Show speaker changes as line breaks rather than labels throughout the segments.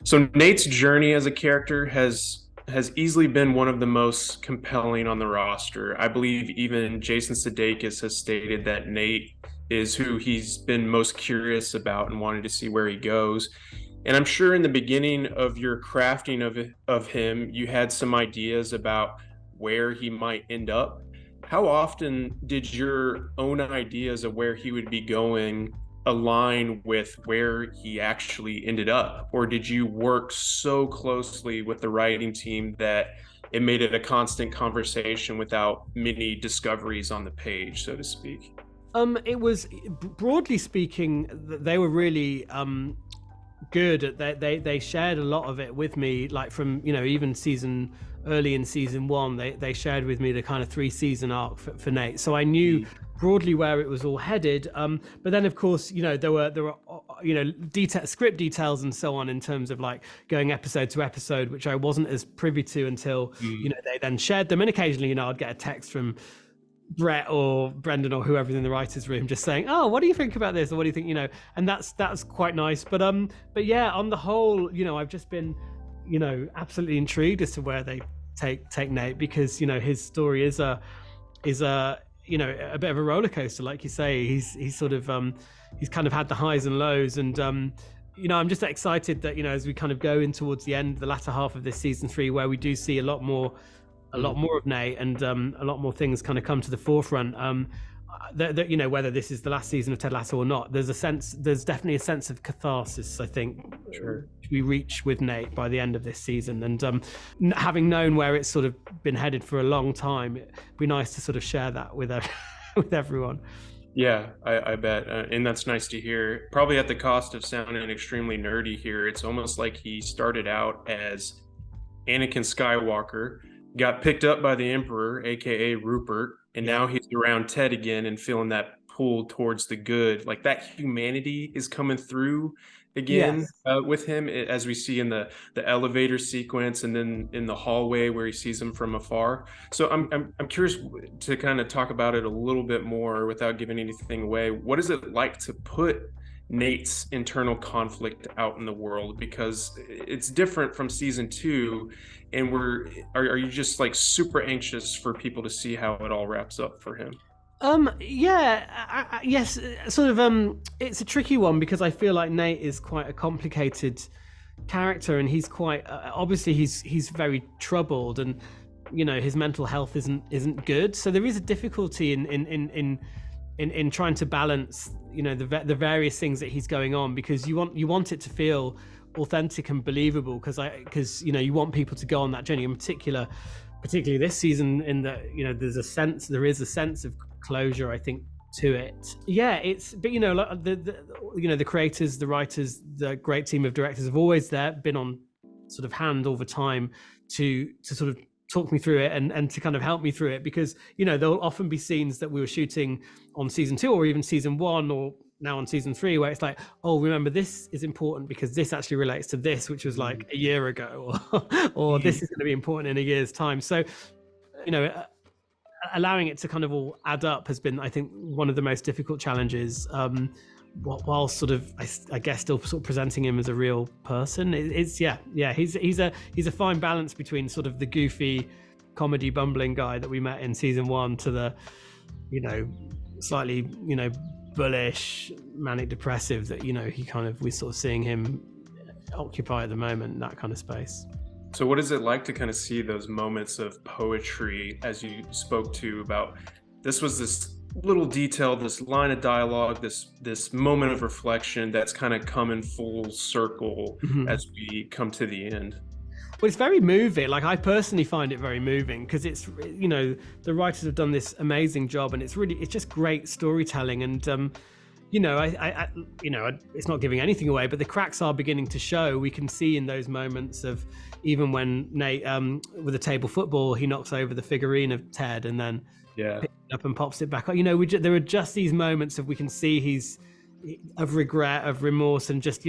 So Nate's journey as a character has easily been one of the most compelling on the roster. I believe even Jason Sudeikis has stated that Nate is who he's been most curious about and wanted to see where he goes. And I'm sure in the beginning of your crafting of him, you had some ideas about where he might end up. How often did your own ideas of where he would be going align with where he actually ended up? Or did you work so closely with the writing team that it made it a constant conversation without many discoveries on the page, so to speak?
It was, broadly speaking, they were really good at that. They shared a lot of it with me, like from even early in season one. They shared with me the kind of 3-season arc for Nate, so I knew broadly where it was all headed. But then of course there were script details and so on in terms of like going episode to episode, which I wasn't as privy to until they then shared them. And occasionally I'd get a text from Brett or Brendan or whoever's in the writers' room just saying, "Oh, what do you think about this?" or "What do you think?" And that's quite nice. But yeah, on the whole, I've just been, absolutely intrigued as to where they take Nate, because his story is a a bit of a roller coaster, like you say. He's sort of he's kind of had the highs and lows, and I'm just excited that as we kind of go in towards the end, the latter half of this season 3, where we do see a lot more of Nate, and a lot more things kind of come to the forefront. That whether this is the last season of Ted Lasso or not, there's definitely a sense of catharsis, I think, we reach with Nate by the end of this season. And having known where it's sort of been headed for a long time, it'd be nice to sort of share that with with everyone.
Yeah, I bet. And that's nice to hear. Probably at the cost of sounding extremely nerdy here, it's almost like he started out as Anakin Skywalker, got picked up by the Emperor, aka Rupert, and now he's around Ted again and feeling that pull towards the good. Like that humanity is coming through again.
Yes.
With him, as we see in the elevator sequence, and then in the hallway where he sees him from afar. So I'm curious to kind of talk about it a little bit more without giving anything away. What is it like to put Nate's internal conflict out in the world, because it's different from season 2, and are you just like super anxious for people to see how it all wraps up for him?
Yes, sort of. It's a tricky one, because I feel like Nate is quite a complicated character, and he's quite obviously he's very troubled, and his mental health isn't good. So there is a difficulty in trying to balance the various things that he's going on, because you want it to feel authentic and believable, because you want people to go on that journey, in particularly this season, in that there is a sense of closure, I think, to it. Yeah, but like the creators, the writers, the great team of directors have always been on sort of hand all the time to sort of talk me through it, and to kind of help me through it, because there'll often be scenes that we were shooting on season 2 or even season 1 or now on season 3, where it's like, oh, remember, this is important because this actually relates to this, which was like a year ago, or this is going to be important in a year's time. So allowing it to kind of all add up has been, I think, one of the most difficult challenges, while sort of I guess still sort of presenting him as a real person. He's a fine balance between sort of the goofy comedy bumbling guy that we met in season 1 to the slightly bullish manic depressive that we're sort of seeing him occupy at the moment, that kind of space.
So what is it like to kind of see those moments of poetry, as you spoke to about, this was this little detail, this line of dialogue, this moment of reflection that's kind of come in full circle as we come to the end?
Well, it's very moving. Like, I personally find it very moving, because it's, the writers have done this amazing job, and it's just great storytelling. And it's not giving anything away, but the cracks are beginning to show. We can see in those moments of, even when Nate, with a table football, he knocks over the figurine of Ted and then picks it up and pops it back up. There are just these moments of, we can see he's of regret, of remorse, and just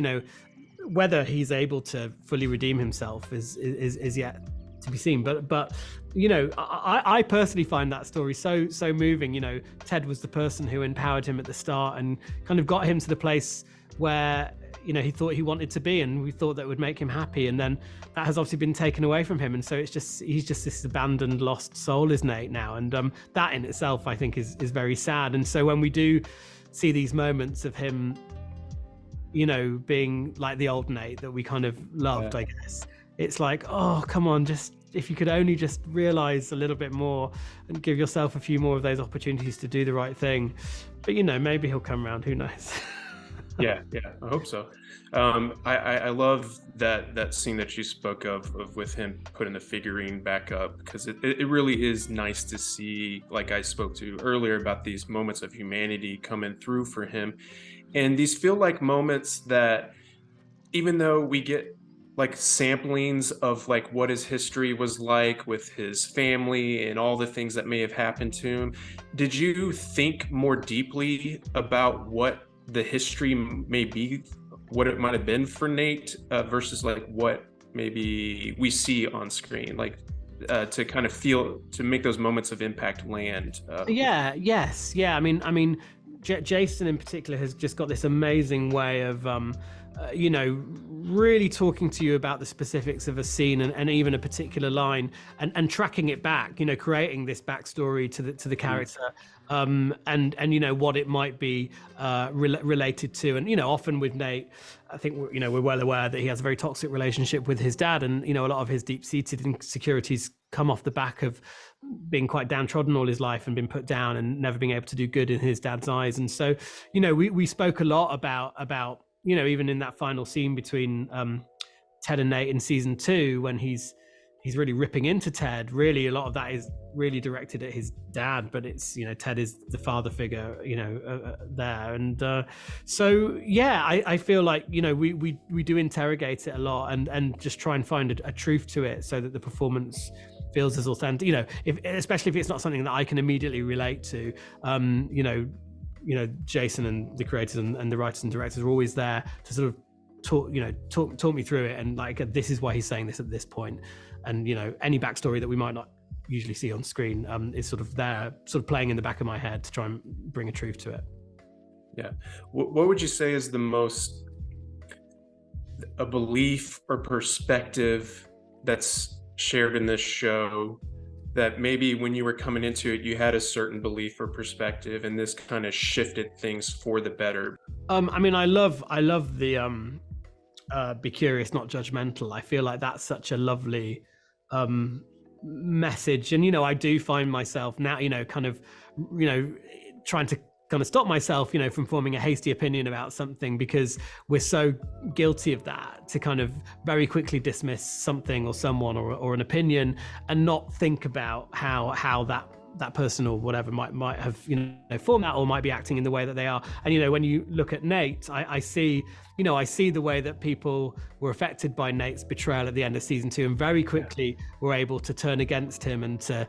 whether he's able to fully redeem himself is yet to be seen. But I personally find that story so moving. Ted was the person who empowered him at the start and kind of got him to the place where he thought he wanted to be, and we thought that would make him happy, and then that has obviously been taken away from him, and so he's just this abandoned, lost soul, is Nate now, and that in itself I think is very sad. And so when we do see these moments of him, being like the old Nate that we kind of loved, I guess it's like, oh, come on, just if you could only just realize a little bit more and give yourself a few more of those opportunities to do the right thing. But maybe he'll come around, who knows.
Yeah, I hope so. I love that scene that you spoke of with him putting the figurine back up, because it really is nice to see, like I spoke to earlier, about these moments of humanity coming through for him. And these feel like moments that, even though we get like samplings of like what his history was like with his family and all the things that may have happened to him, did you think more deeply about what the history may be, what it might have been for Nate, versus like what maybe we see on screen, like to kind of feel, to make those moments of impact land? I mean Jason in particular has just got this amazing way of really talking to you about the specifics of a scene and even a particular line, and tracking it back, creating this backstory to the character, and what it might be related to. And often with Nate, I think we're well aware that he has a very toxic relationship with his dad, and a lot of his deep-seated insecurities come off the back of being quite downtrodden all his life and been put down and never being able to do good in his dad's eyes. And so we spoke a lot about even in that final scene between Ted and Nate in season 2, when he's really ripping into Ted, really a lot of that is really directed at his dad, but it's Ted is the father figure there. And so I feel like we do interrogate it a lot and just try and find a truth to it, so that the performance feels as authentic, especially if it's not something that I can immediately relate to. Jason and the creators and the writers and directors are always there to sort of talk me through it, and like, this is why he's saying this at this point, and any backstory that we might not usually see on screen is sort of there, sort of playing in the back of my head to try and bring a truth to it. Yeah. What would you say is a belief or perspective that's shared in this show, that maybe when you were coming into it, you had a certain belief or perspective, and this kind of shifted things for the better?
I mean, I love the be curious, not judgmental. I feel like that's such a lovely message. And I do find myself now kind of trying to kind of stop myself from forming a hasty opinion about something, because we're so guilty of that, to kind of very quickly dismiss something or someone or an opinion, and not think about how that person or whatever might have formed that, or might be acting in the way that they are. And when you look at Nate, I see the way that people were affected by Nate's betrayal at the end of season 2, and very quickly were able to turn against him and to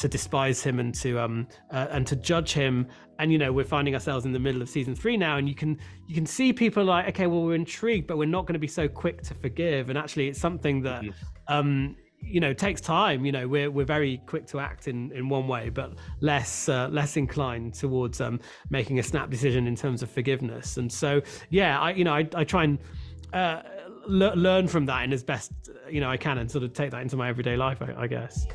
despise him and to judge him. And we're finding ourselves in the middle of season 3 now, and you can see people like, okay, well, we're intrigued, but we're not going to be so quick to forgive. And actually, it's something that takes time. We're very quick to act in one way, but less inclined towards making a snap decision in terms of forgiveness. And so I try and learn from that in as best I can, and sort of take that into my everyday life, I guess.